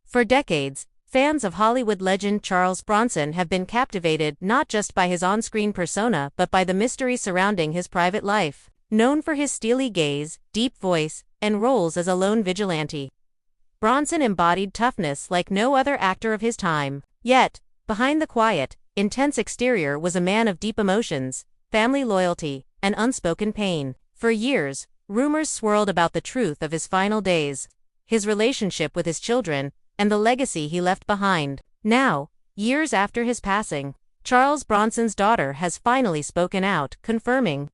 For decades, fans of Hollywood legend Charles Bronson have been captivated not just by his on-screen persona but by the mystery surrounding his private life. Known for his steely gaze, deep voice, and roles as a lone vigilante, Bronson embodied toughness like no other actor of his time. Yet, behind the quiet, intense exterior was a man of deep emotions, family loyalty, and unspoken pain. For years, rumors swirled about the truth of his final days, his relationship with his children, and the legacy he left behind. Now, years after his passing, Charles Bronson's daughter has finally spoken out, confirming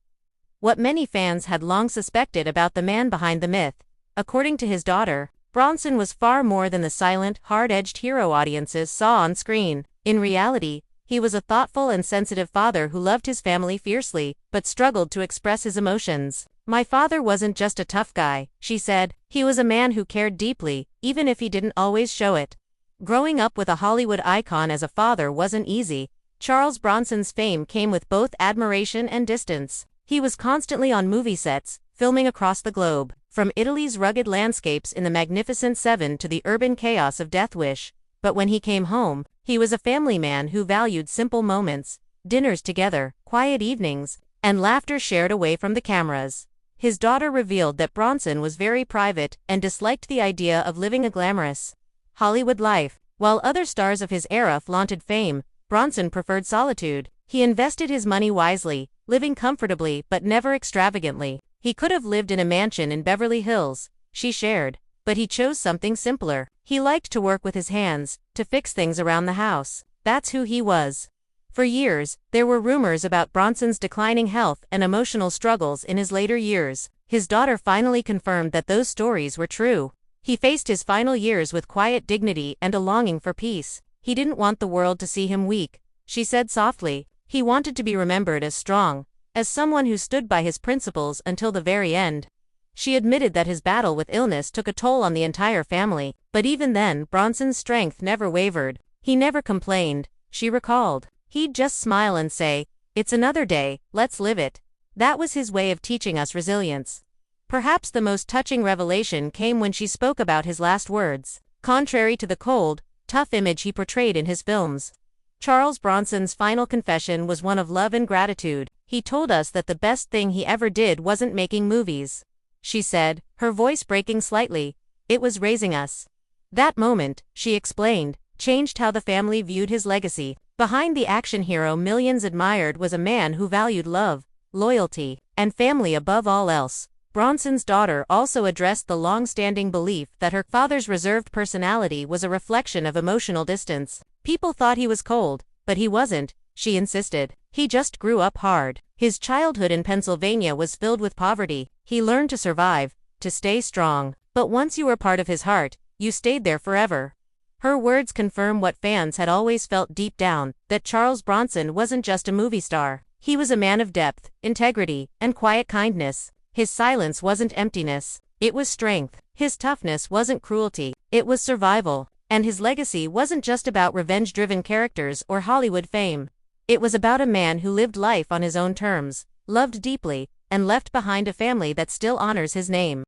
what many fans had long suspected about the man behind the myth. According to his daughter, Bronson was far more than the silent, hard-edged hero audiences saw on screen. In reality, he was a thoughtful and sensitive father who loved his family fiercely, but struggled to express his emotions. "My father wasn't just a tough guy," she said. "He was a man who cared deeply, even if he didn't always show it." Growing up with a Hollywood icon as a father wasn't easy. Charles Bronson's fame came with both admiration and distance. He was constantly on movie sets, filming across the globe, from Italy's rugged landscapes in The Magnificent Seven to the urban chaos of Death Wish. But when he came home, he was a family man who valued simple moments, dinners together, quiet evenings, and laughter shared away from the cameras. His daughter revealed that Bronson was very private and disliked the idea of living a glamorous Hollywood life. While other stars of his era flaunted fame, Bronson preferred solitude. He invested his money wisely, living comfortably but never extravagantly. He could have lived in a mansion in Beverly Hills, she shared, but he chose something simpler. He liked to work with his hands, to fix things around the house. That's who he was. For years, there were rumors about Bronson's declining health and emotional struggles in his later years. His daughter finally confirmed that those stories were true. He faced his final years with quiet dignity and a longing for peace. He didn't want the world to see him weak, she said softly. He wanted to be remembered as strong, as someone who stood by his principles until the very end. She admitted that his battle with illness took a toll on the entire family, but even then, Bronson's strength never wavered. He never complained, she recalled. He'd just smile and say, "It's another day, let's live it." That was his way of teaching us resilience. Perhaps the most touching revelation came when she spoke about his last words. Contrary to the cold, tough image he portrayed in his films, Charles Bronson's final confession was one of love and gratitude. "He told us that the best thing he ever did wasn't making movies," she said, her voice breaking slightly. "It was raising us." That moment, she explained, changed how the family viewed his legacy. Behind the action hero millions admired was a man who valued love, loyalty, and family above all else. Bronson's daughter also addressed the long-standing belief that her father's reserved personality was a reflection of emotional distance. "People thought he was cold, but he wasn't," she insisted. "He just grew up hard. His childhood in Pennsylvania was filled with poverty. He learned to survive, to stay strong. But once you were part of his heart, you stayed there forever." Her words confirm what fans had always felt deep down, that Charles Bronson wasn't just a movie star. He was a man of depth, integrity, and quiet kindness. His silence wasn't emptiness, it was strength. His toughness wasn't cruelty, it was survival. And his legacy wasn't just about revenge-driven characters or Hollywood fame. It was about a man who lived life on his own terms, loved deeply, and left behind a family that still honors his name.